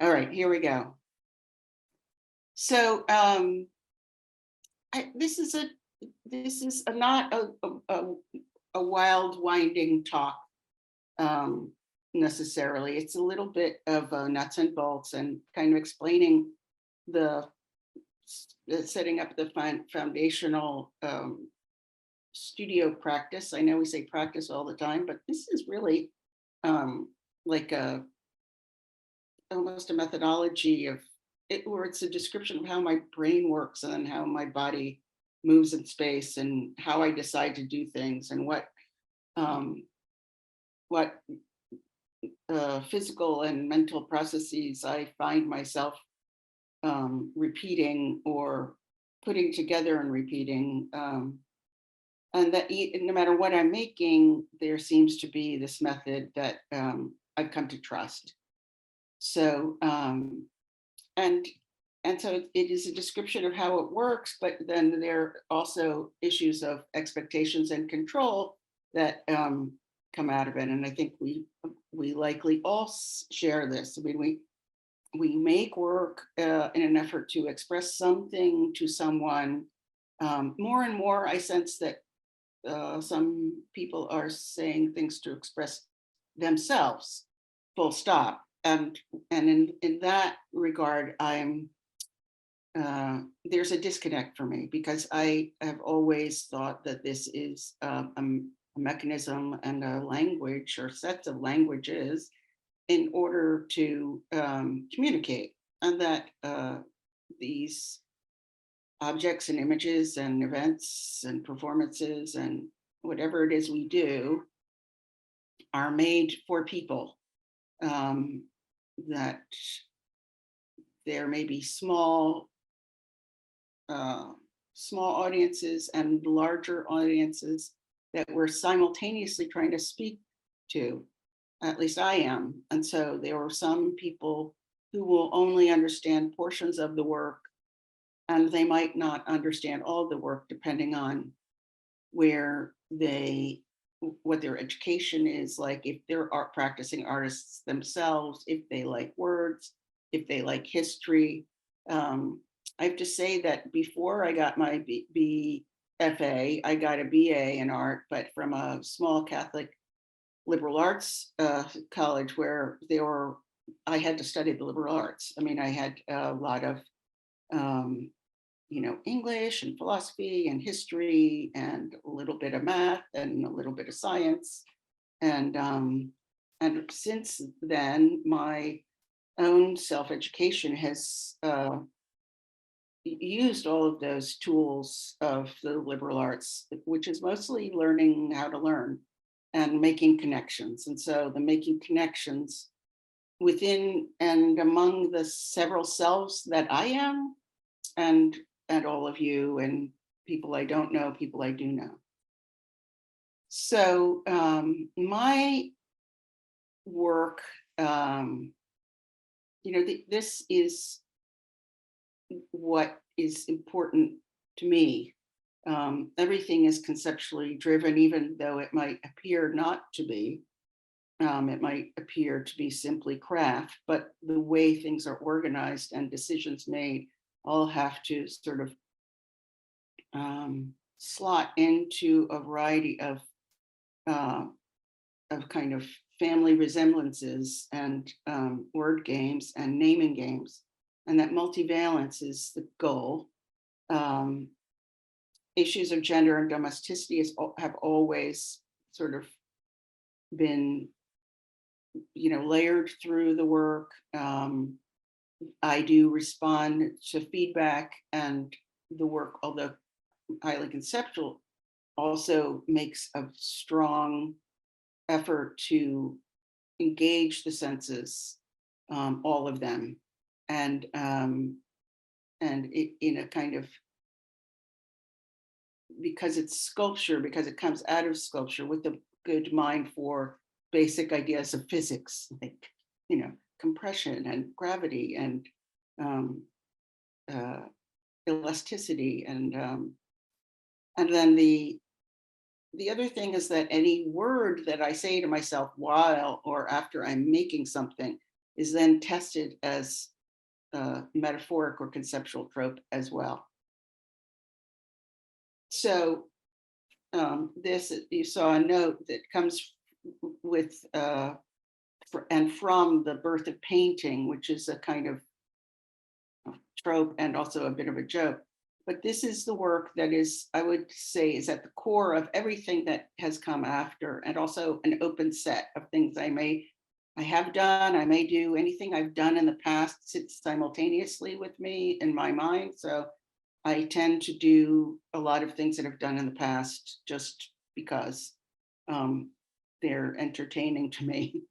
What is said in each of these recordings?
All right, here we go. So this is not a wild winding talk necessarily. It's a little bit of nuts and bolts and kind of explaining the, setting up the foundational studio practice. I know we say practice all the time, but this is really like almost a methodology of it, or it's a description of how my brain works and how my body moves in space and how I decide to do things and um, what physical and mental processes I find myself repeating or putting together and repeating. And that no matter what I'm making, there seems to be this method that I've come to trust. So, and so it is a description of how it works, but then there are also issues of expectations and control that come out of it. And I think we likely all share this. I mean, we make work in an effort to express something to someone. More and more, I sense that some people are saying things to express themselves, full stop. And in that regard, there's a disconnect for me because I have always thought that this is a mechanism and a language or sets of languages in order to communicate, and that these objects and images and events and performances and whatever it is we do are made for people. That there may be small audiences and larger audiences that we're simultaneously trying to speak to. At least I am. And so there are some people who will only understand portions of the work, and they might not understand all the work depending on what their education is like, if they're practicing artists themselves, if they like words, if they like history. I have to say that before I got my BFA, I got a BA in art, but from a small Catholic liberal arts college where I had to study the liberal arts. I mean, I had a lot of English and philosophy and history and a little bit of math and a little bit of science. And since then, my own self-education has used all of those tools of the liberal arts, which is mostly learning how to learn and making connections. And so the making connections within and among the several selves that I am, and all of you, and people I don't know, people I do know. So my work, this is what is important to me. Everything is conceptually driven, even though it might appear not to be. It might appear to be simply craft, but the way things are organized and decisions made all have to sort of slot into a variety of kind of family resemblances and word games and naming games, and that multivalence is the goal. Issues of gender and domesticity have always sort of been, layered through the work. I do respond to feedback, and the work, although highly conceptual, also makes a strong effort to engage the senses, all of them, and in a kind of, because it's sculpture, because it comes out of sculpture with a good mind for basic ideas of physics, like compression and gravity and elasticity, and then the other thing is that any word that I say to myself while or after I'm making something is then tested as metaphoric or conceptual trope as well. So this, you saw a note that comes with and from the birth of painting, which is a kind of trope and also a bit of a joke. But this is the work that is, I would say, is at the core of everything that has come after, and also an open set of things I have done, I may do. Anything I've done in the past sits simultaneously with me in my mind. So I tend to do a lot of things that I've done in the past just because they're entertaining to me.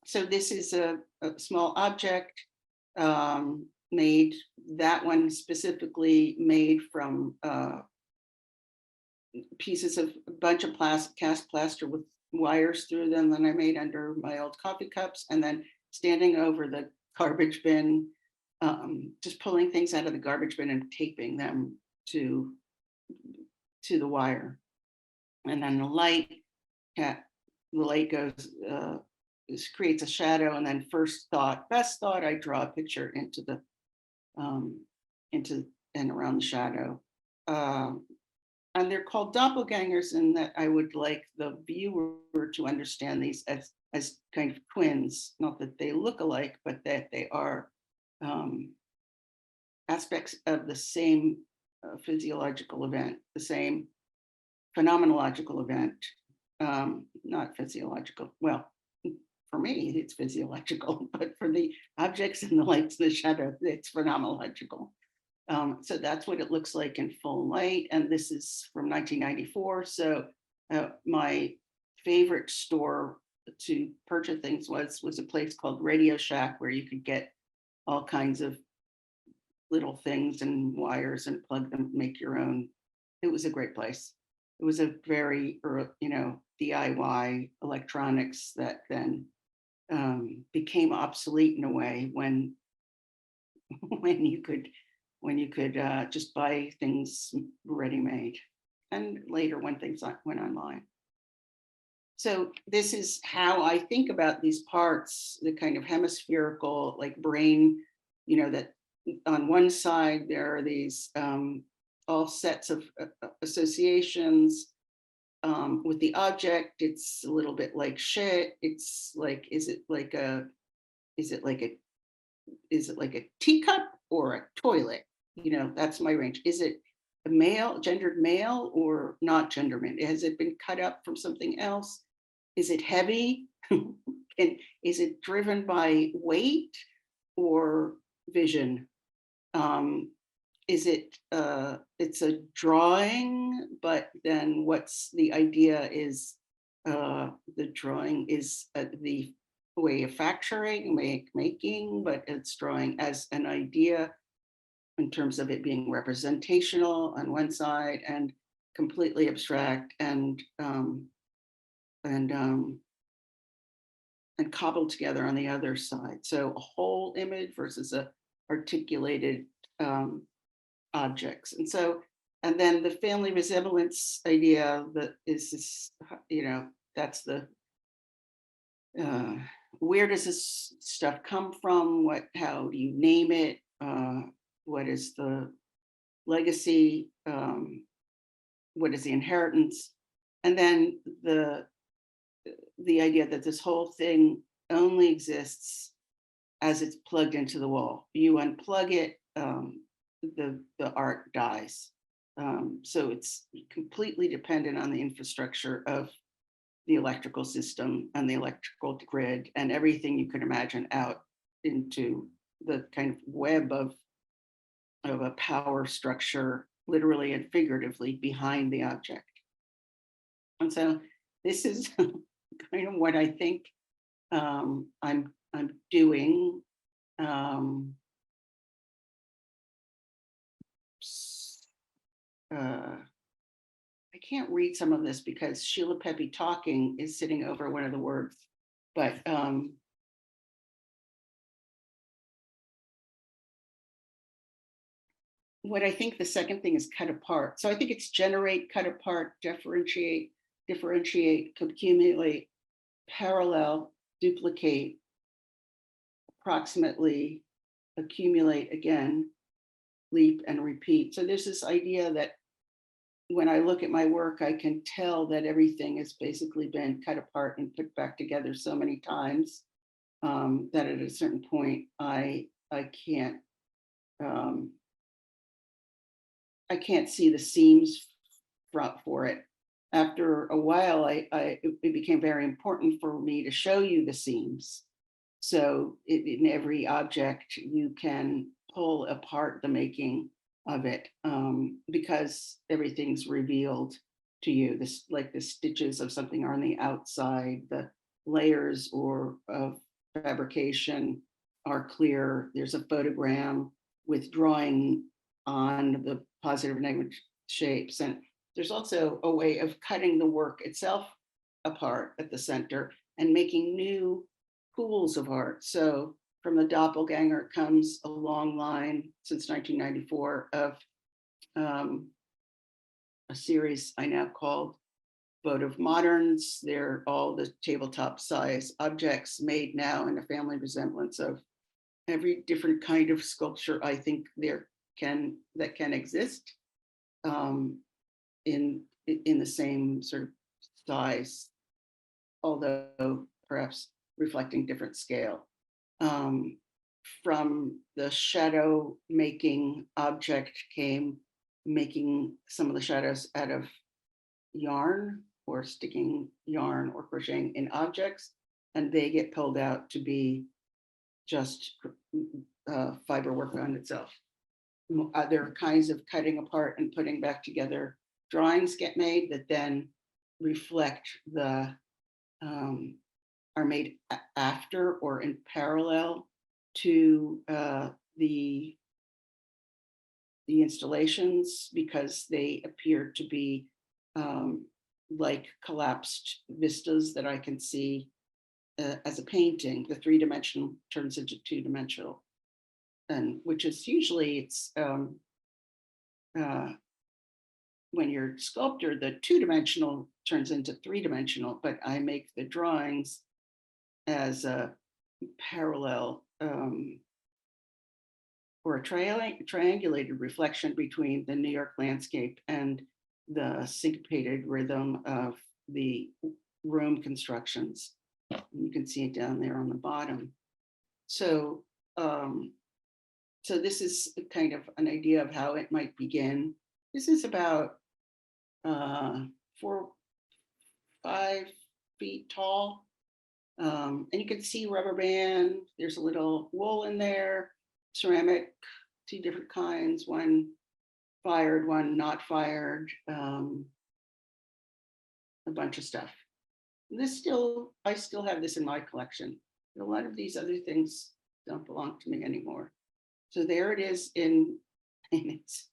So this is a small object made, that one specifically made from pieces of a bunch of cast plaster with wires through them that I made under my old coffee cups, and then standing over the garbage bin, just pulling things out of the garbage bin and taping them to the wire. And then the light goes, creates a shadow, and then best thought, I draw a picture into and around the shadow. And they're called doppelgangers in that I would like the viewer to understand these as kind of twins, not that they look alike, but that they are aspects of the same physiological event, the same phenomenological event, not physiological. Well, for me, it's physiological, but for the objects and the lights and the shadow, it's phenomenological. So that's what it looks like in full light. And this is from 1994. So my favorite store to purchase things was a place called Radio Shack, where you could get all kinds of little things and wires and plug them, make your own. It was a great place. It was a very, DIY electronics that then became obsolete in a way when you could just buy things ready-made, and later when things went online. So this is how I think about these parts, the kind of hemispherical, like brain, that on one side there are these all sets of associations with the object. It's a little bit like shit. It's like, is it like a teacup or a toilet? That's my range. Is it a gendered male, or not gender male? Has it been cut up from something else? Is it heavy? And is it driven by weight or vision? Is it it's a drawing, but then what's the idea is the drawing is the way of factoring, making, but it's drawing as an idea in terms of it being representational on one side and completely abstract and cobbled together on the other side. So a whole image versus a articulated objects. And then the family resemblance idea that is this, that's the where does this stuff come from? How do you name it? What is the legacy? What is the inheritance? And then the idea that this whole thing only exists as it's plugged into the wall. You unplug it, the art dies. So it's completely dependent on the infrastructure of the electrical system and the electrical grid and everything you can imagine out into the kind of web of a power structure, literally and figuratively, behind the object. And so this is kind of what I think I'm doing. I can't read some of this because Sheila Pepe talking is sitting over one of the words, but what I think the second thing is cut apart. So I think it's generate, cut apart, differentiate, accumulate, parallel, duplicate, approximately, accumulate again, leap and repeat. So there's this idea that when I look at my work, I can tell that everything has basically been cut apart and put back together so many times that at a certain point um, I can't see the seams for it. After a while, it became very important for me to show you the seams. So in every object, you can pull apart the making of it because everything's revealed to you. This, like the stitches of something are on the outside, the layers or of fabrication are clear. There's a photogram with drawing on the positive and negative shapes. And there's also a way of cutting the work itself apart at the center and making new pools of art. So from the doppelganger comes a long line since 1994 of a series I now called votive moderns. They're all the tabletop size objects made now in a family resemblance of every different kind of sculpture I think that can exist in the same sort of size, although perhaps reflecting different scale. From the shadow making object came making some of the shadows out of yarn or sticking yarn or crocheting in objects, and they get pulled out to be just fiber work on itself. Other kinds of cutting apart and putting back together drawings get made that then reflect are made after or in parallel to the installations because they appear to be like collapsed vistas that I can see as a painting. The three-dimensional turns into two-dimensional, and which is usually it's when you're a sculptor, the two-dimensional turns into three-dimensional, but I make the drawings as a parallel or a triangulated reflection between the New York landscape and the syncopated rhythm of the room constructions. You can see it down there on the bottom. So, so this is kind of an idea of how it might begin. This is about 5 feet tall. And you can see rubber band. There's a little wool in there, ceramic, 2 different kinds, one fired, one not fired, a bunch of stuff. I still have this in my collection. A lot of these other things don't belong to me anymore. So there it is it's,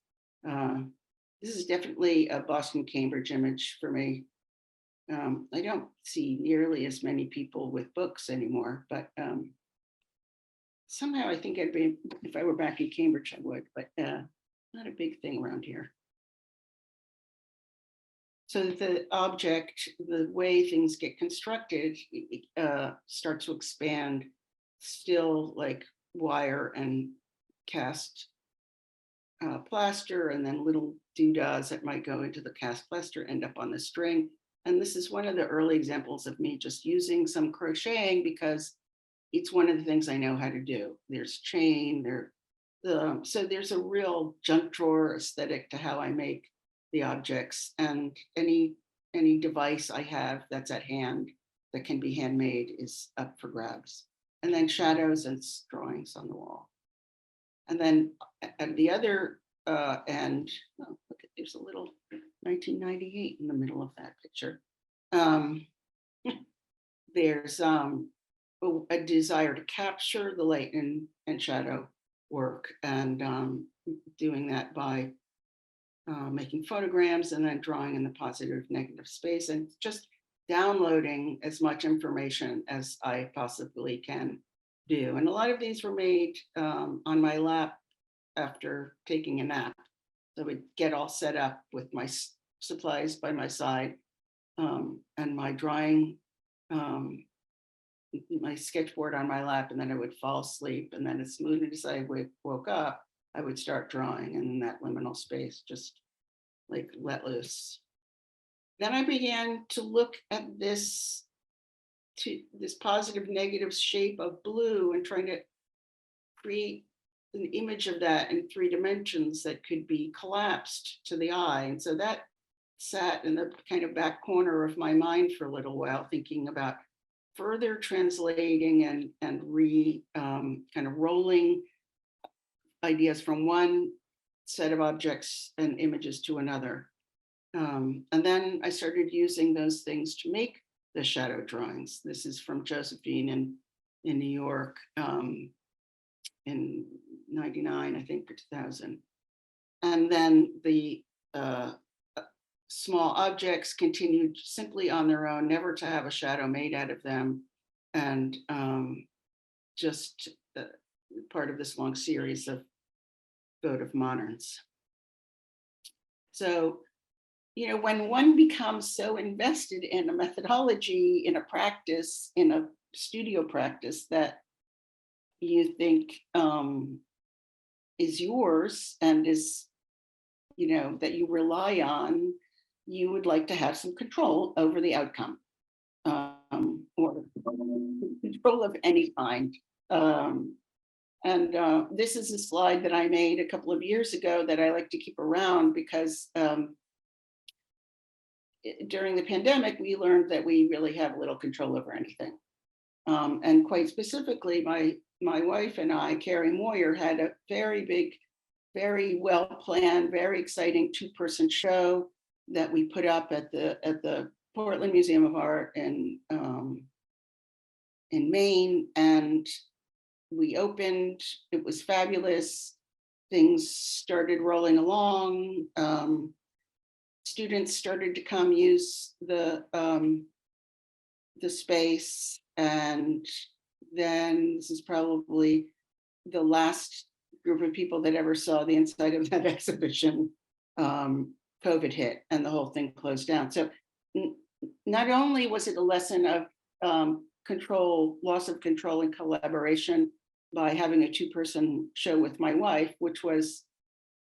this is definitely a Boston Cambridge image for me. I don't see nearly as many people with books anymore, but somehow I think I'd be, if I were back in Cambridge, I would, but not a big thing around here. So the object, the way things get constructed, start to expand, still like wire and cast plaster, and then little doodads that might go into the cast plaster end up on the string. And this is one of the early examples of me just using some crocheting because it's one of the things I know how to do. There's chain, so there's a real junk drawer aesthetic to how I make the objects, and any device I have that's at hand that can be handmade is up for grabs. And then shadows and drawings on the wall. And then at the other end, oh, look, there's a little 1998 in the middle of that picture. There's a desire to capture the light and shadow work, and doing that by making photograms and then drawing in the positive negative space and just downloading as much information as I possibly can do. And a lot of these were made on my lap after taking a nap. So I would get all set up with my supplies by my side, and my drawing my sketchboard on my lap, and then I would fall asleep. And then as soon as I woke up, I would start drawing, and in that liminal space, just like let loose. Then I began to look at this positive negative shape of blue and trying to create an image of that in 3 dimensions that could be collapsed to the eye. And so that sat in the kind of back corner of my mind for a little while, thinking about further translating and kind of rolling ideas from one set of objects and images to another. And then I started using those things to make the shadow drawings. This is from Josephine in New York in 99, I think, or 2000. And then the small objects continued simply on their own, never to have a shadow made out of them. And just part of this long series of votive moderns. So, you know, when one becomes so invested in a methodology, in a practice, in a studio practice that you think is yours and is, you know, that you rely on, you would like to have some control over the outcome, or control of any kind. And this is a slide that I made a couple of years ago that I like to keep around because during the pandemic, we learned that we really have little control over anything. And quite specifically, my wife and I, Carrie Moyer, had a very big, very well-planned, very exciting 2-person show that we put up at the Portland Museum of Art in Maine. And we opened, it was fabulous. Things started rolling along. Students started to come use the space. And then this is probably the last group of people that ever saw the inside of that exhibition. COVID hit and the whole thing closed down. So not only was it a lesson of control, loss of control and collaboration by having a 2-person show with my wife, which was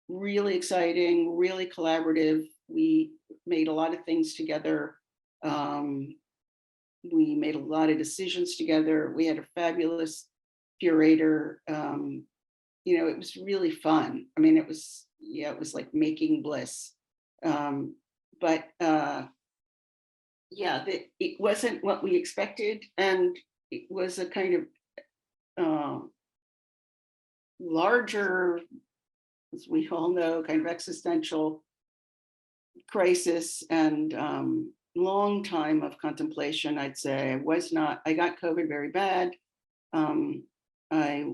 really exciting, really collaborative. We made a lot of things together. We made a lot of decisions together. We had a fabulous curator. You know, it was really fun. I mean, it was like making bliss. But it wasn't what we expected. And it was a kind of larger, as we all know, kind of existential crisis and long time of contemplation, I'd say. I got COVID very bad. I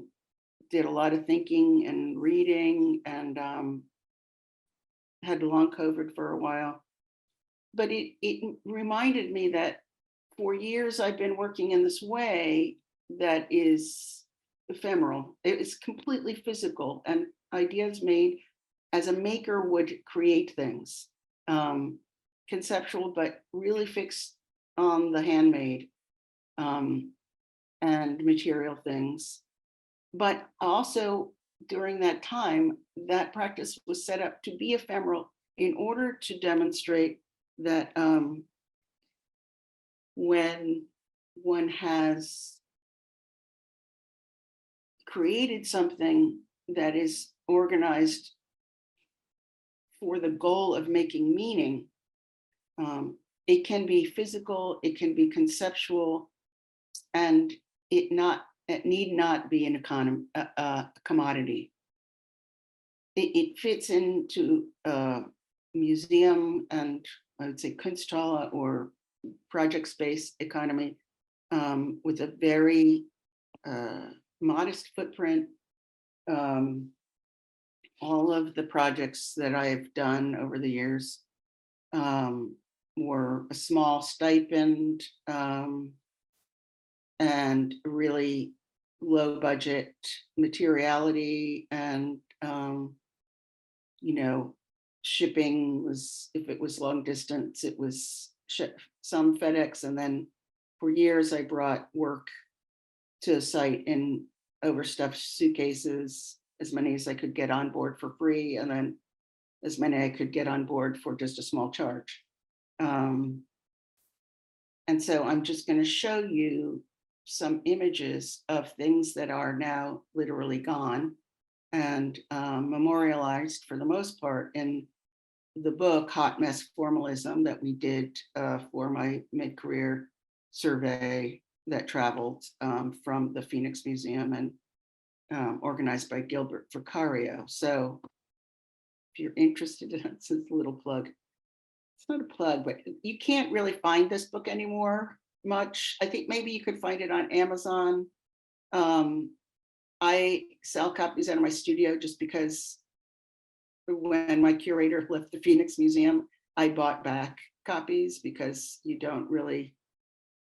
did a lot of thinking and reading and had long COVID for a while. But it reminded me that for years I've been working in this way that is ephemeral. It is completely physical and ideas made as a maker would create things. Conceptual, but really fixed on the handmade and material things. But also during that time, that practice was set up to be ephemeral in order to demonstrate that when one has created something that is organized for the goal of making meaning, it can be physical, it can be conceptual, and it need not be a commodity. It fits into a museum and I would say Kunsthalle or project space economy with a very modest footprint. All of the projects that I've done over the years were a small stipend and really low budget materiality, and shipping was, if it was long distance, it was some FedEx, and then for years I brought work to a site in overstuffed suitcases, as many as I could get on board for free, and then as many I could get on board for just a small charge. And so I'm just going to show you some images of things that are now literally gone and memorialized for the most part in the book Hot Mess Formalism that we did for my mid-career survey that traveled from the Phoenix Museum and organized by Gilbert Vicario. So if you're interested, it's a little plug. It's not a plug, but you can't really find this book anymore much. I think maybe you could find it on Amazon. I sell copies out of my studio just because when my curator left the Phoenix Museum, I bought back copies because you don't really,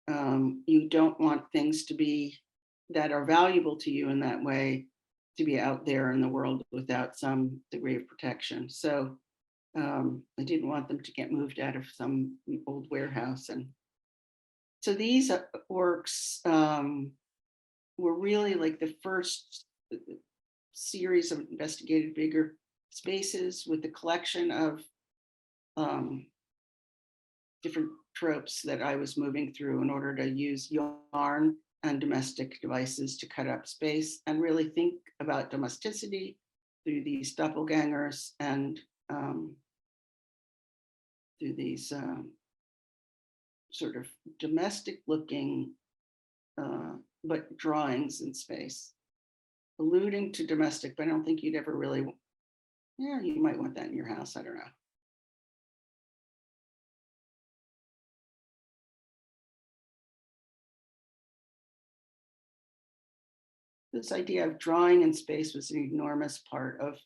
you don't want things to be that are valuable to you in that way to be out there in the world without some degree of protection. So I didn't want them to get moved out of some old warehouse. And so these works were really like the first series of investigated bigger spaces with the collection of different tropes that I was moving through in order to use yarn and domestic devices to cut up space and really think about domesticity through these doppelgangers and through these sort of domestic looking but drawings in space, alluding to domestic, but I don't think you'd ever really, yeah, you might want that in your house, I don't know. This idea of drawing in space was an enormous part of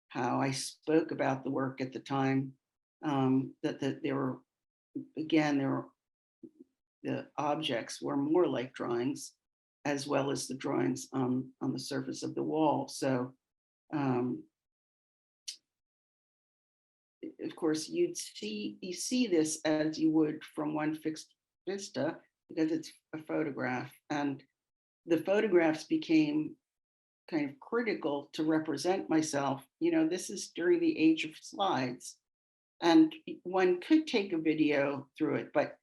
how I spoke about the work at the time. That there were, again, the objects were more like drawings, as well as the drawings on the surface of the wall. So, of course, you see this as you would from one fixed vista because it's a photograph, and the photographs became kind of critical to represent myself. You know, this is during the age of slides, and one could take a video through it, but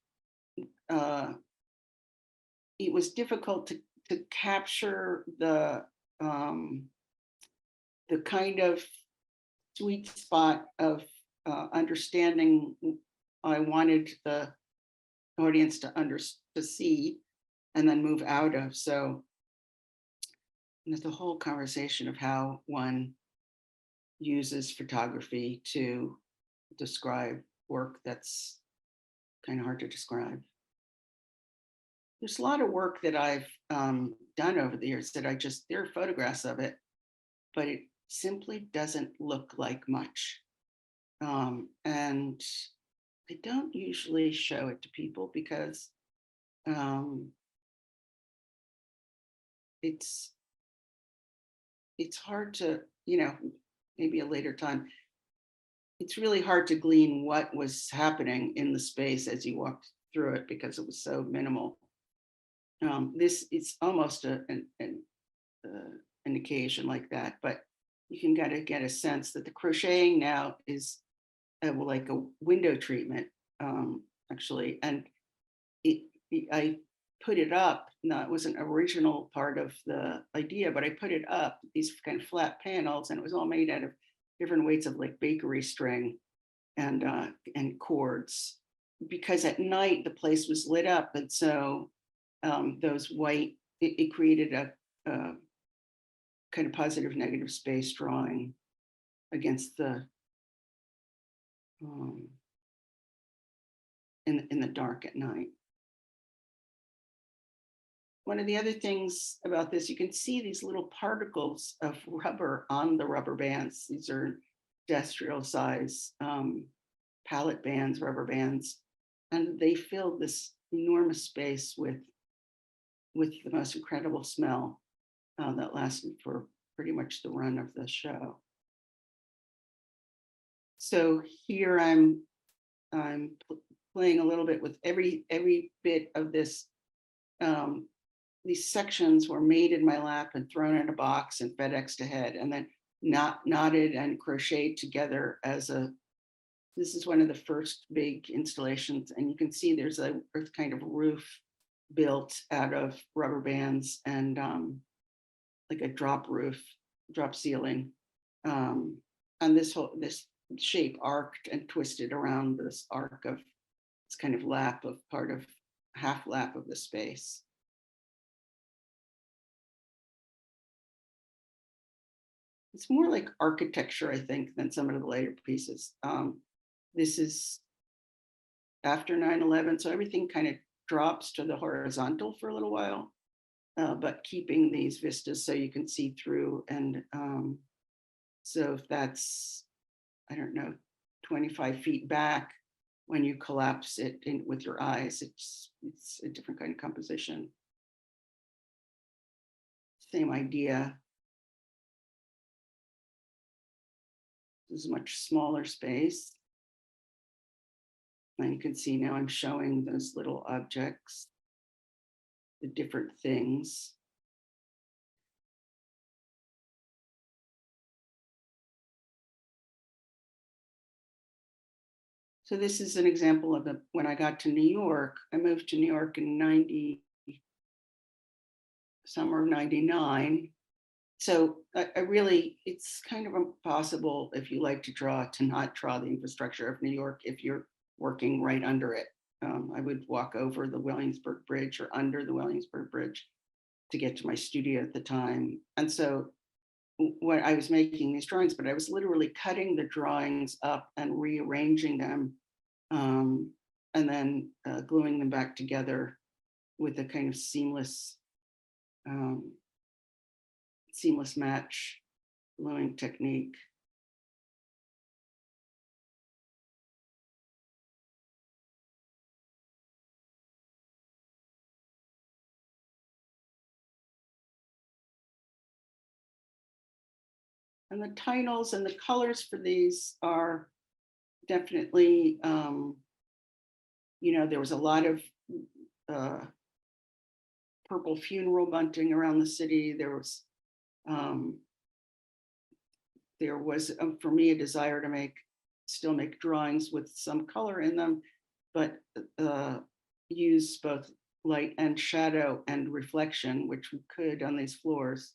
it was difficult to capture the kind of sweet spot of understanding I wanted the audience to see and then move out of. So there's a whole conversation of how one uses photography to describe work that's kind of hard to describe. There's a lot of work that I've done over the years that there are photographs of it, but it simply doesn't look like much. And I don't usually show it to people because it's hard to, maybe a later time, it's really hard to glean what was happening in the space as you walked through it because it was so minimal. It's almost an occasion like that, but you can get a sense that the crocheting now is like a window treatment, actually. And I put it up. No, it wasn't original part of the idea, but I put it up, these kind of flat panels, and it was all made out of different weights of like bakery string and cords, because at night the place was lit up, and so those white, it created a kind of positive negative space drawing against the in the dark at night. One of the other things about this, you can see these little particles of rubber on the rubber bands. These are industrial size pallet bands, rubber bands, and they fill this enormous space with the most incredible smell that lasted for pretty much the run of the show. So here I'm playing a little bit with every bit of this these sections were made in my lap and thrown in a box and FedExed ahead, and then knotted and crocheted together as a. This is one of the first big installations, and you can see there's a kind of roof built out of rubber bands and like a drop roof, drop ceiling. And this shape arced and twisted around this arc of this kind of lap of part of half lap of the space. It's more like architecture, I think, than some of the later pieces. This is after 9/11, so everything kind of drops to the horizontal for a little while, but keeping these vistas so you can see through. And so if that's, I don't know, 25 feet back, when you collapse it in with your eyes, it's a different kind of composition. Same idea. This is a much smaller space. And you can see now I'm showing those little objects, the different things. So this is an example of when I got to New York. I moved to New York in summer of 99. So I really, it's kind of impossible if you like to draw to not draw the infrastructure of New York if you're working right under it. I would walk over the Williamsburg Bridge or under the Williamsburg Bridge to get to my studio at the time. And so when I was making these drawings, but I was literally cutting the drawings up and rearranging them, and then gluing them back together with a kind of seamless match gluing technique. And the titles and the colors for these are definitely, there was a lot of purple funeral bunting around the city. There was for me a desire to still make drawings with some color in them, but use both light and shadow and reflection, which we could on these floors.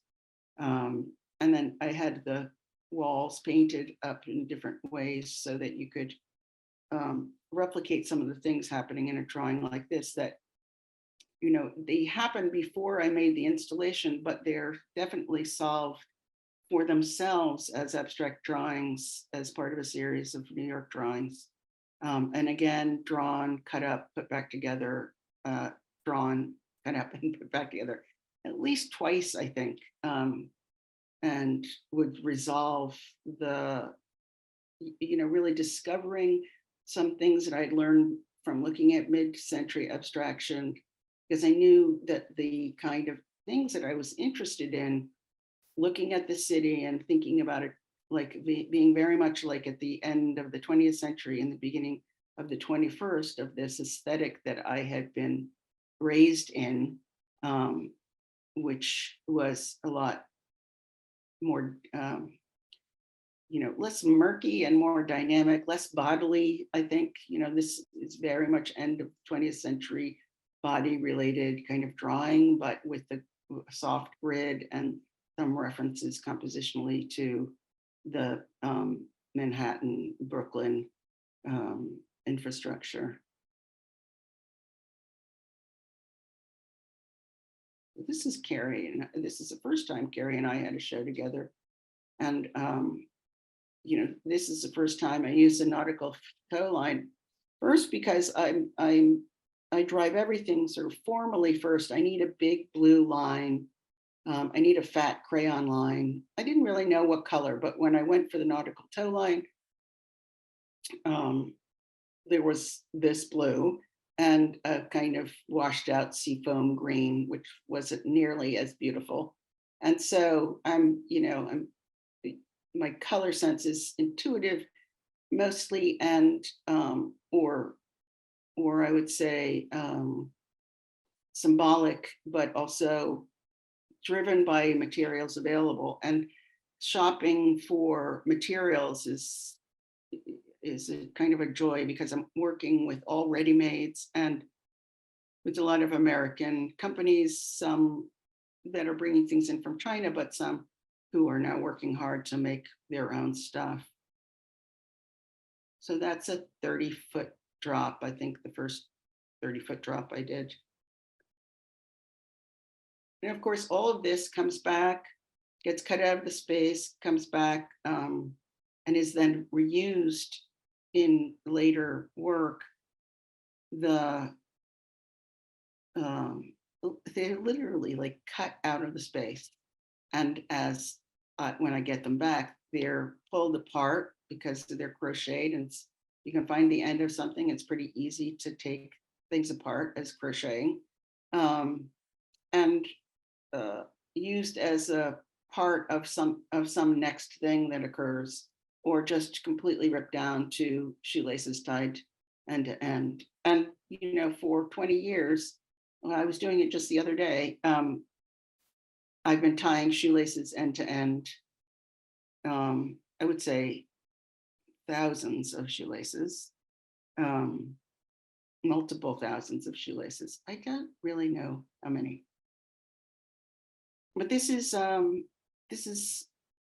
And then I had the walls painted up in different ways so that you could replicate some of the things happening in a drawing like this that, they happened before I made the installation, but they're definitely solved for themselves as abstract drawings as part of a series of New York drawings. And again, drawn, cut up, put back together, drawn, cut up and put back together at least twice, I think. And would resolve really discovering some things that I'd learned from looking at mid-century abstraction, because I knew that the kind of things that I was interested in, looking at the city and thinking about it like being very much like at the end of the 20th century and the beginning of the 21st, of this aesthetic that I had been raised in, which was a lot more, less murky and more dynamic, less bodily. I think, this is very much end of 20th century body related kind of drawing, but with the soft grid and some references compositionally to the Manhattan, Brooklyn infrastructure. This is Carrie, and this is the first time Carrie and I had a show together. And, this is the first time I used a nautical tow line. First, because I drive everything sort of formally first. I need a big blue line. I need a fat crayon line. I didn't really know what color, but when I went for the nautical tow line, there was this blue and a kind of washed out seafoam green, which wasn't nearly as beautiful. And so my color sense is intuitive mostly, and or I would say symbolic, but also driven by materials available. And shopping for materials is a kind of a joy because I'm working with all ready-mades and with a lot of American companies, some that are bringing things in from China, but some who are now working hard to make their own stuff. So that's a 30-foot drop. I think the first 30-foot drop I did. And of course, all of this comes back, gets cut out of the space, comes back, and is then reused in later work. They're literally like cut out of the space. And as when I get them back, they're pulled apart because they're crocheted, and you can find the end of something. It's pretty easy to take things apart as crocheting, and used as a part of some next thing that occurs, or just completely ripped down to shoelaces tied end to end. And for 20 years, well, I was doing it just the other day. I've been tying shoelaces end to end. I would say thousands of shoelaces, multiple thousands of shoelaces. I don't really know how many. But this is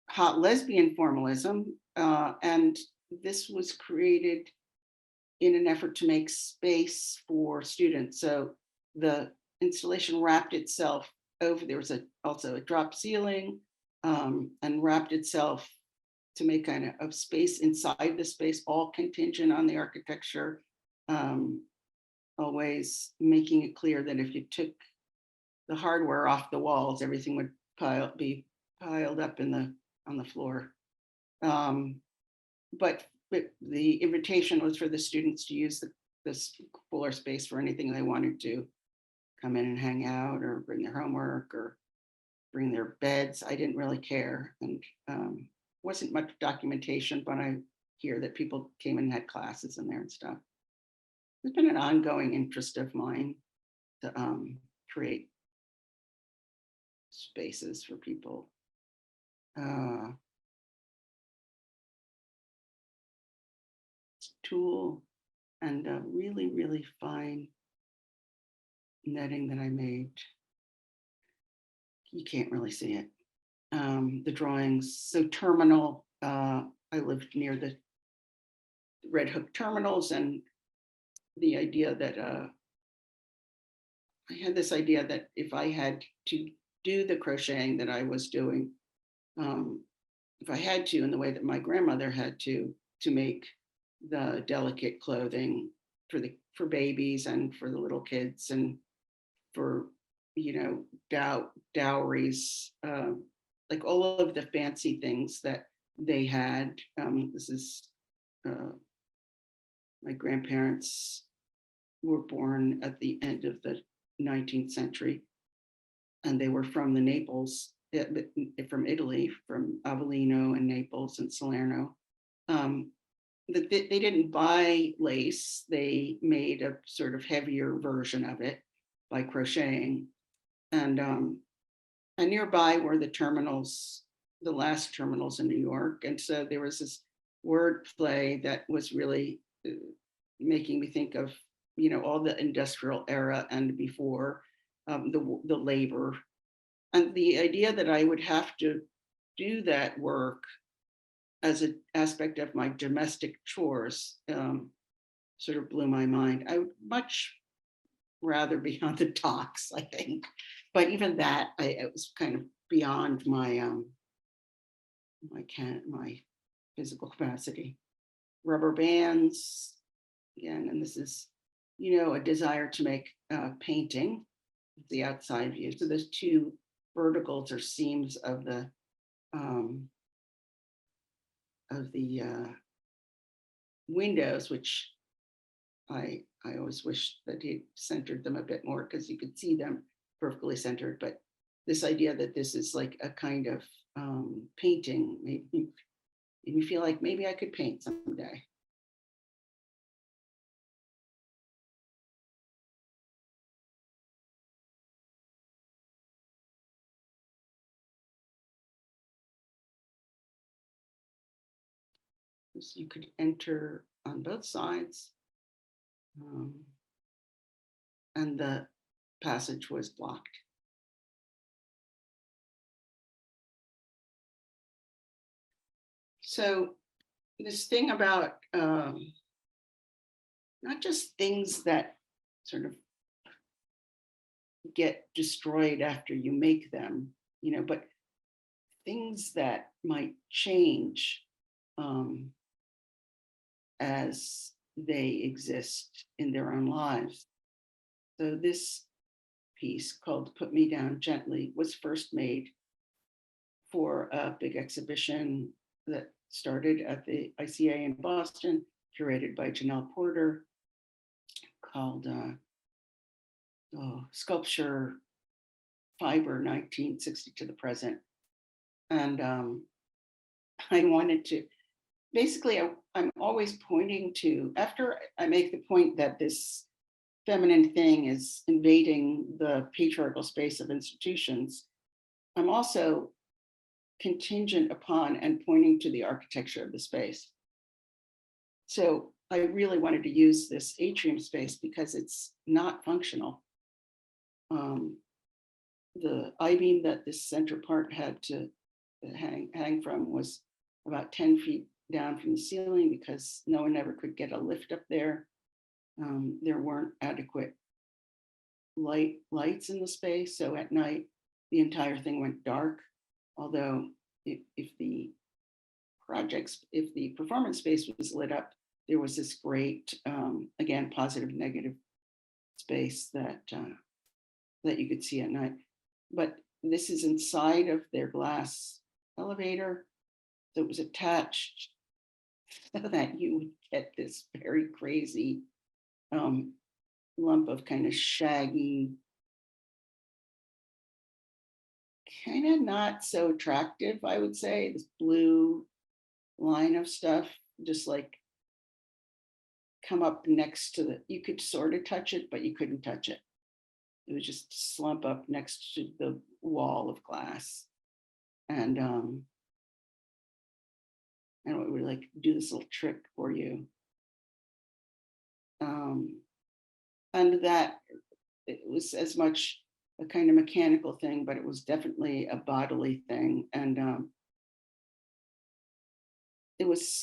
hot lesbian formalism, and this was created in an effort to make space for students. So the installation wrapped itself over. There was also a drop ceiling, and wrapped itself to make kind of space inside the space, all contingent on the architecture. Always making it clear that if you took the hardware off the walls, everything would be piled up on the floor. But the invitation was for the students to use this floor space for anything they wanted to come in and hang out, or bring their homework, or bring their beds. I didn't really care, and wasn't much documentation, but I hear that people came and had classes in there and stuff. It's been an ongoing interest of mine to create spaces for people. Tool and a really, really fine netting that I made. You can't really see it. The drawings, so terminal, I lived near the Red Hook terminals, and the idea that I had this idea that if I had to do the crocheting that I was doing, if I had to, in the way that my grandmother had to make the delicate clothing for babies and for the little kids, and for dowries, like all of the fancy things that they had. This is my grandparents were born at the end of the 19th century, and they were from the Naples, from Italy, from Avellino and Naples and Salerno. They didn't buy lace. They made a sort of heavier version of it by crocheting. And nearby were the terminals, the last terminals in New York. And so there was this word play that was really making me think of, all the industrial era and before, the labor. And the idea that I would have to do that work as an aspect of my domestic chores sort of blew my mind. I would much rather be on the docks, I think. But even that, it was kind of beyond my my physical capacity. Rubber bands, again, and this is, a desire to make painting, the outside view. So there's two verticals or seams of the windows, which I always wish that he centered them a bit more, because you could see them perfectly centered. But this idea that this is like a kind of painting made me feel like maybe I could paint someday. You could enter on both sides, and the passage was blocked. So this thing about not just things that sort of get destroyed after you make them, but things that might change as they exist in their own lives. So this piece called Put Me Down Gently was first made for a big exhibition that started at the ICA in Boston, curated by Janelle Porter, called Sculpture Fiber 1960 to the Present. And I wanted to, basically, I'm always pointing to, after I make the point that this feminine thing is invading the patriarchal space of institutions, I'm also contingent upon and pointing to the architecture of the space. So I really wanted to use this atrium space because it's not functional. The I-beam that this center part had to hang from was about 10 feet down from the ceiling because no one ever could get a lift up there. There weren't adequate lights in the space. So at night, the entire thing went dark. Although if the performance space was lit up, there was this great, again, positive, negative space that you could see at night. But this is inside of their glass elevator that was attached so that you would get this very crazy lump of kind of shaggy, kind of not so attractive, I would say, this blue line of stuff, just like come up next to you could sort of touch it, but you couldn't touch it. It would just slump up next to the wall of glass. And it would like do this little trick for you. And that it was as much a kind of mechanical thing, but it was definitely a bodily thing. And it was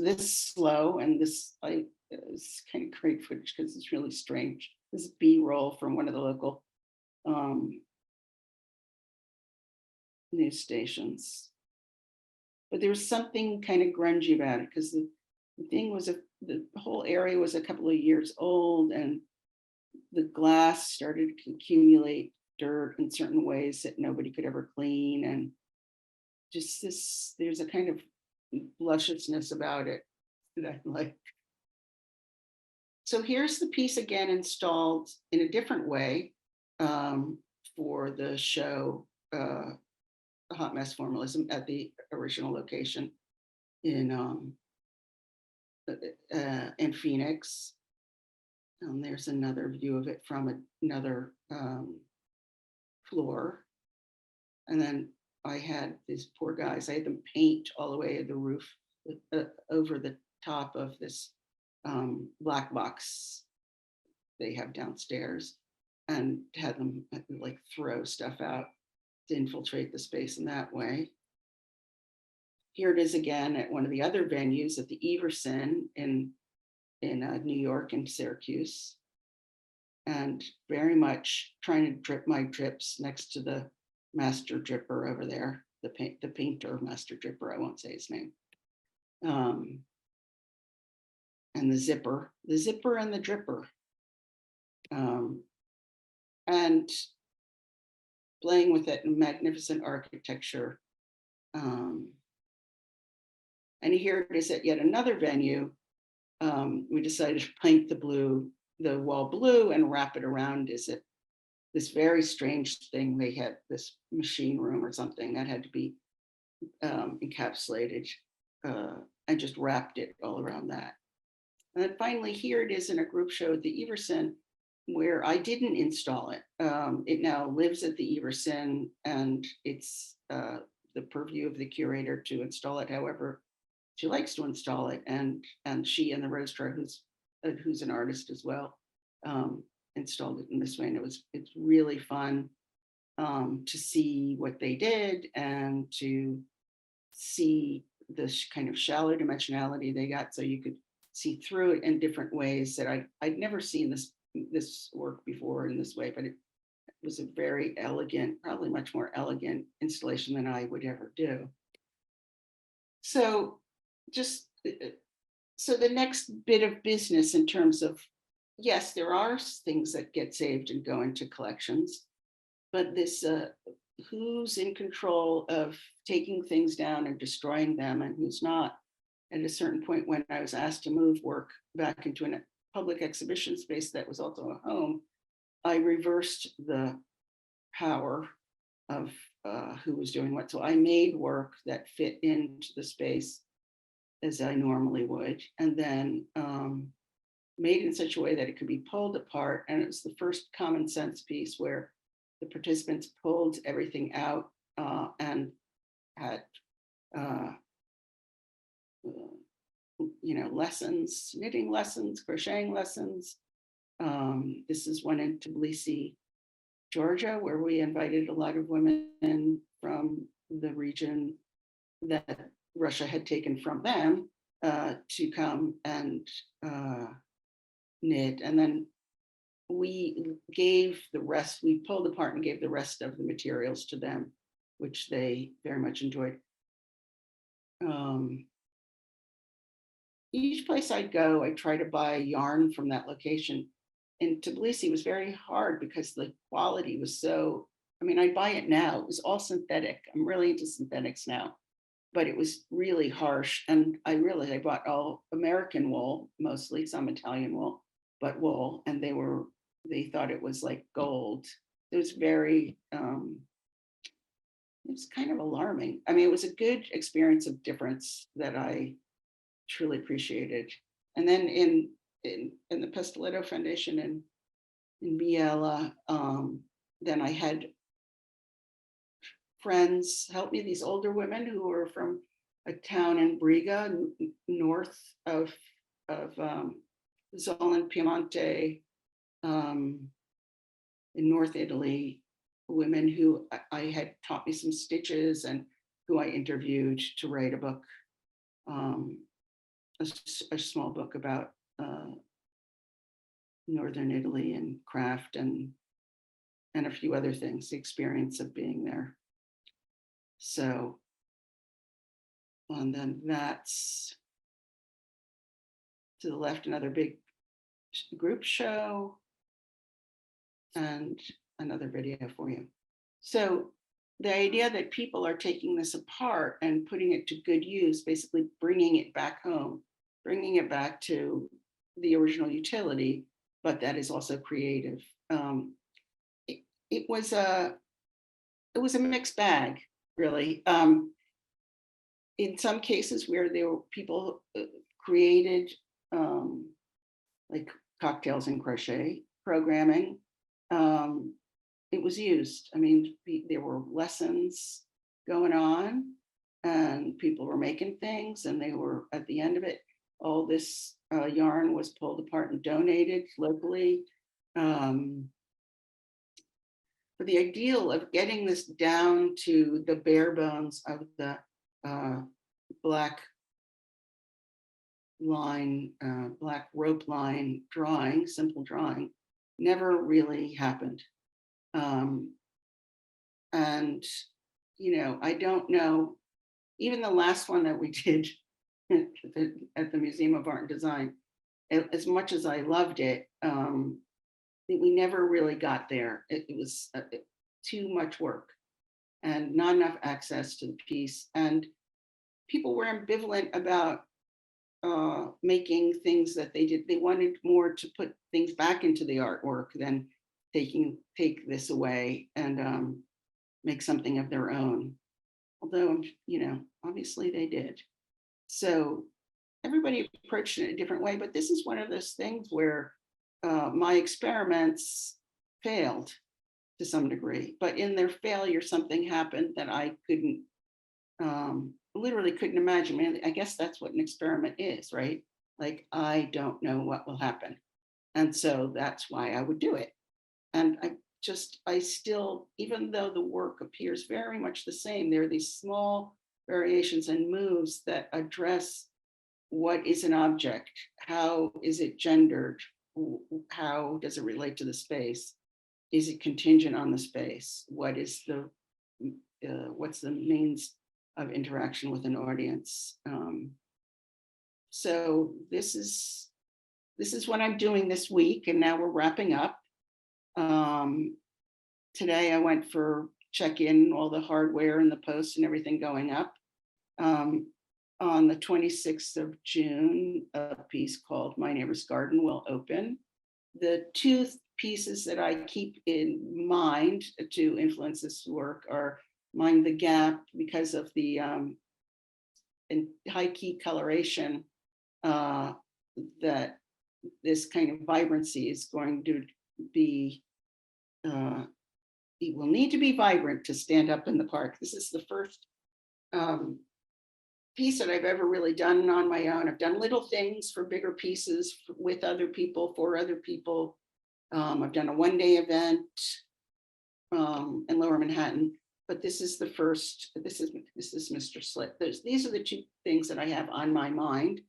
this slow, and it was kind of great footage because it's really strange. This B-roll from one of the local news stations. But there was something kind of grungy about it because the thing was the whole area was a couple of years old, and the glass started to accumulate dirt in certain ways that nobody could ever clean, and just there's a kind of lusciousness about it that I like. So here's the piece again installed in a different way for the show Hot Mess Formalism at the original location in Phoenix. And there's another view of it from another floor. And then I had these poor guys, I had them paint all the way to the roof over the top of this black box they have downstairs, and had them like throw stuff out to infiltrate the space in that way. Here it is again at one of the other venues at the Everson in New York and Syracuse, and very much trying to drip my drips next to the master dripper over there, the painter master dripper, I won't say his name. And the zipper and the dripper. And playing with it in magnificent architecture. And here it is at yet another venue. We decided to paint the wall blue and wrap it around this very strange thing. They had this machine room or something that had to be encapsulated, and just wrapped it all around that. And then finally, here it is in a group show at the Everson, where I didn't install it. It now lives at the Everson, and it's the purview of the curator to install it however she likes to install it, and she and the registrar, who's an artist as well, installed it in this way, and it's really fun to see what they did and to see this kind of shallow dimensionality they got, so you could see through it in different ways that I'd never seen this work before in this way, but it was a very elegant, probably much more elegant installation than I would ever do. So just so the next bit of business in terms of, yes, there are things that get saved and go into collections, but this who's in control of taking things down and destroying them and who's not. At a certain point, when I was asked to move work back into a public exhibition space that was also a home, I reversed the power of who was doing what. So I made work that fit into the space as I normally would, and then made in such a way that it could be pulled apart. And it was the first common sense piece where the participants pulled everything out and had lessons, knitting lessons, crocheting lessons. This is one in Tbilisi, Georgia, where we invited a lot of women from the region that Russia had taken from them to come and knit. And then we pulled apart and gave the rest of the materials to them, which they very much enjoyed. Each place I'd go, I try to buy yarn from that location. In Tbilisi, it was very hard because the quality was so, I'd buy it now. It was all synthetic. I'm really into synthetics now, but it was really harsh. And I bought all American wool, mostly some Italian wool, but wool. And they thought it was like gold. It was very, it was kind of alarming. It was a good experience of difference that I truly appreciated. And then in the Pistoletto Foundation in Biella, then I had friends help me, these older women who were from a town in Briga, north of Zolan, Piemonte, in North Italy, women who I had taught me some stitches and who I interviewed to write a book, a small book about Northern Italy and craft and a few other things, the experience of being there. So, and then that's to the left, another big group show and another video for you. So the idea that people are taking this apart and putting it to good use, basically bringing it back home, bringing it back to the original utility, but that is also creative. It was a mixed bag, really. In some cases where there were people created like cocktails and crochet programming, it was used. There were lessons going on and people were making things, and they were, at the end of it, all this yarn was pulled apart and donated locally. But the ideal of getting this down to the bare bones of the black rope line drawing, simple drawing, never really happened. And, I don't know, even the last one that we did at the Museum of Art and Design, as much as I loved it, we never really got there. It was too much work and not enough access to the piece. And people were ambivalent about making things that they did. They wanted more to put things back into the artwork than take this away and make something of their own. Although, obviously they did. So everybody approached it in a different way, but this is one of those things where my experiments failed to some degree, but in their failure, something happened that I couldn't literally couldn't imagine. I mean, I guess that's what an experiment is, right? Like, I don't know what will happen. And so that's why I would do it. And I still, even though the work appears very much the same, there are these small variations and moves that address what is an object, how is it gendered, how does it relate to the space, is it contingent on the space, what's the means of interaction with an audience. So this is what I'm doing this week, and now we're wrapping up. Um, Today I went for check-in, all the hardware and the posts and everything going up. On the 26th of June, a piece called My Neighbor's Garden will open. The two pieces that I keep in mind to influence this work are Mind the Gap, because of the high key coloration, that this kind of vibrancy is going to be, it will need to be vibrant to stand up in the park. This is the first piece that I've ever really done on my own. I've done little things for bigger pieces with other people, for other people. I've done a one-day event in Lower Manhattan, but this is the first. This is Mr. Slip. These are the two things that I have on my mind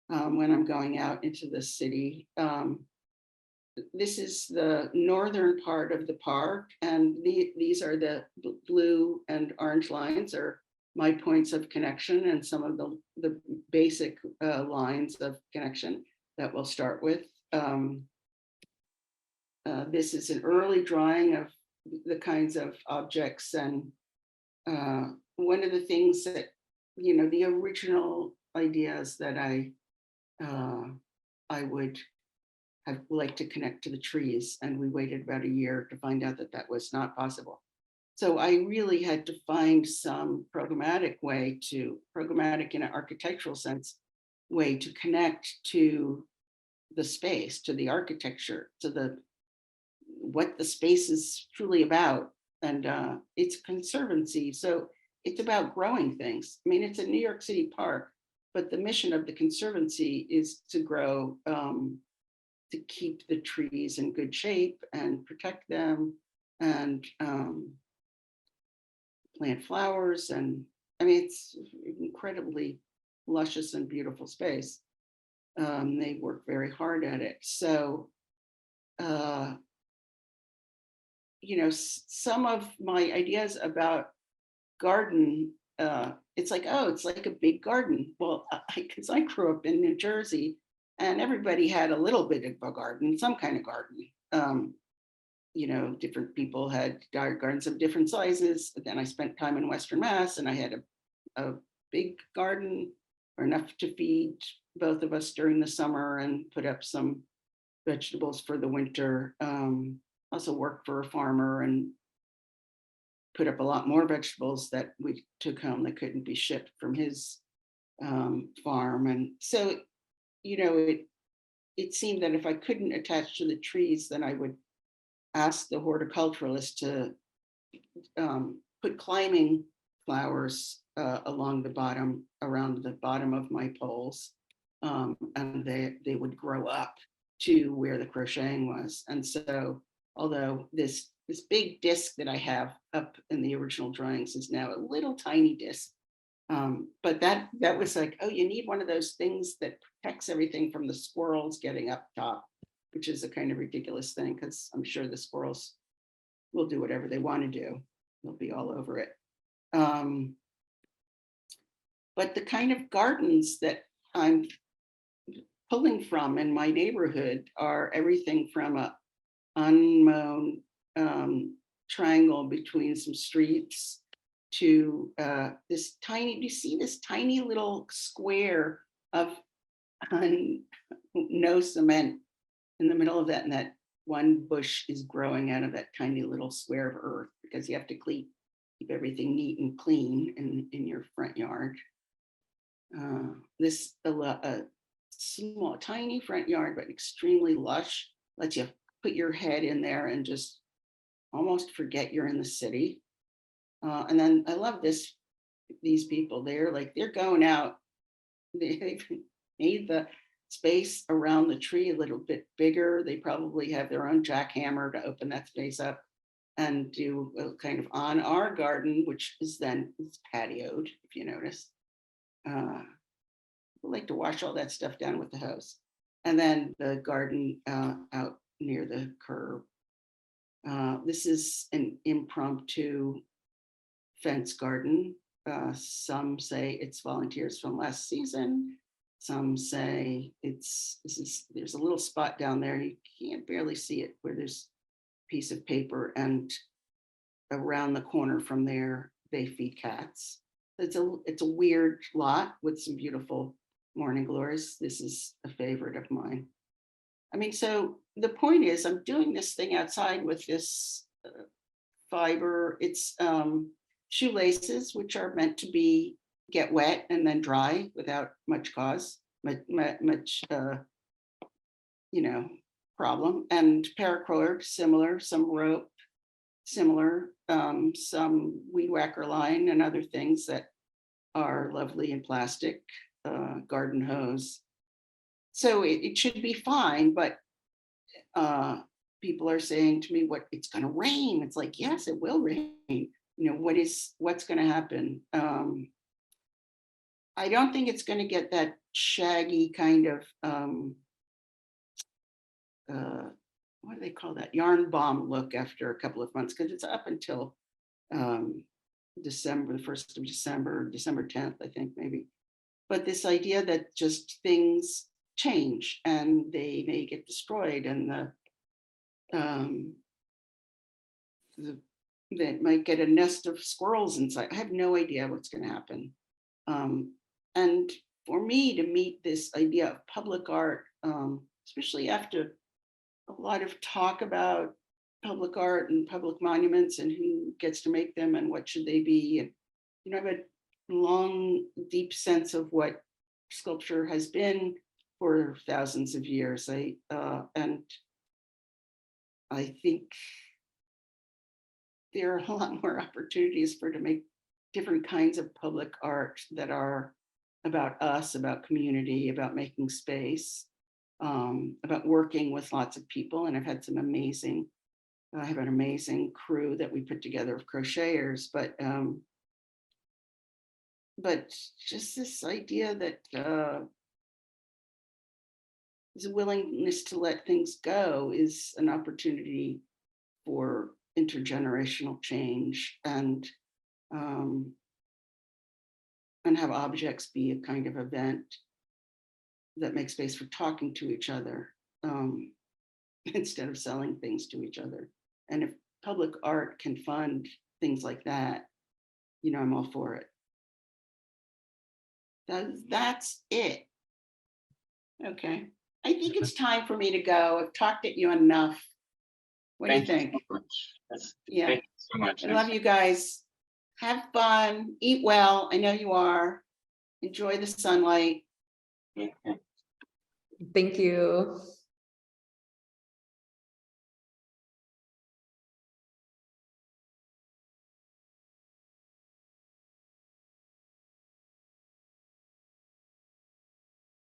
when I'm going out into the city. This is the northern part of the park, and these are the blue and orange lines are my points of connection, and some of the basic lines of connection that we'll start with. This is an early drawing of the kinds of objects, and one of the things that, the original ideas that I would have liked to connect to the trees, and we waited about a year to find out that that was not possible. So I really had to find some programmatic in an architectural sense, way to connect to the space, to the architecture, to what the space is truly about. And it's conservancy, so it's about growing things. I mean, it's a New York City park, but the mission of the conservancy is to grow, to keep the trees in good shape and protect them, and plant flowers. And I mean, it's incredibly luscious and beautiful space. They work very hard at it. So, some of my ideas about garden, it's like, oh, it's like a big garden. Well, because I grew up in New Jersey, and everybody had a little bit of a garden, some kind of garden. Different people had gardens of different sizes. But then I spent time in Western Mass, and I had a big garden, or enough to feed both of us during the summer, and put up some vegetables for the winter. Also worked for a farmer and put up a lot more vegetables that we took home that couldn't be shipped from his farm. And so, it seemed that if I couldn't attach to the trees, then I would ask the horticulturalist to put climbing flowers around the bottom of my poles, and they would grow up to where the crocheting was. And so, although this big disc that I have up in the original drawings is now a little tiny disc, but that was like, oh, you need one of those things that protects everything from the squirrels getting up top, which is a kind of ridiculous thing, because I'm sure the squirrels will do whatever they want to do. They'll be all over it. But the kind of gardens that I'm pulling from in my neighborhood are everything from a unmown triangle between some streets to this tiny, you see this tiny little square of no cement in the middle of that, and that one bush is growing out of that tiny little square of earth, because you have to keep everything neat and clean in your front yard. This a small, tiny front yard, but extremely lush, lets you put your head in there and just almost forget you're in the city. And then I love this these people. They're going out. They've made the space around the tree a little bit bigger. They probably have their own jackhammer to open that space up and do a kind of on our garden, which is then it's patioed, if you notice. We like to wash all that stuff down with the hose. And then the garden out near the curb. This is an impromptu fence garden. Some say it's volunteers from last season. Some say there's a little spot down there, you can't barely see it, where there's a piece of paper, and around the corner from there, they feed cats. It's a weird lot with some beautiful morning glories. This is a favorite of mine. I mean, so the point is, I'm doing this thing outside with this fiber. It's shoelaces, which are meant to get wet and then dry without much problem. And paracord, similar, some rope, similar, some weed whacker line and other things that are lovely in plastic, garden hose. So it should be fine, but people are saying to me, "What? It's going to rain." It's like, yes, it will rain. What's going to happen? I don't think it's going to get that shaggy kind of what do they call that? Yarn bomb look after a couple of months, because it's up until December, the 1st of December, December 10th, I think, maybe. But this idea that just things change and they may get destroyed, and that might get a nest of squirrels inside. I have no idea what's going to happen. And for me to meet this idea of public art, especially after a lot of talk about public art and public monuments and who gets to make them and what should they be, and I have a long, deep sense of what sculpture has been for thousands of years. And I think there are a lot more opportunities to make different kinds of public art that are about us, about community, about making space, about working with lots of people. And I have an amazing crew that we put together of crocheters, but just this idea that there's a willingness to let things go is an opportunity for intergenerational change, and have objects be a kind of event that makes space for talking to each other, instead of selling things to each other. And if public art can fund things like that, I'm all for it. That's it. Okay. I think it's time for me to go. I've talked at you enough. What do you think? Thank you so much. Yeah. Thank you so much. I love you guys. Have fun. Eat well. I know you are. Enjoy the sunlight. Yeah. Thank you.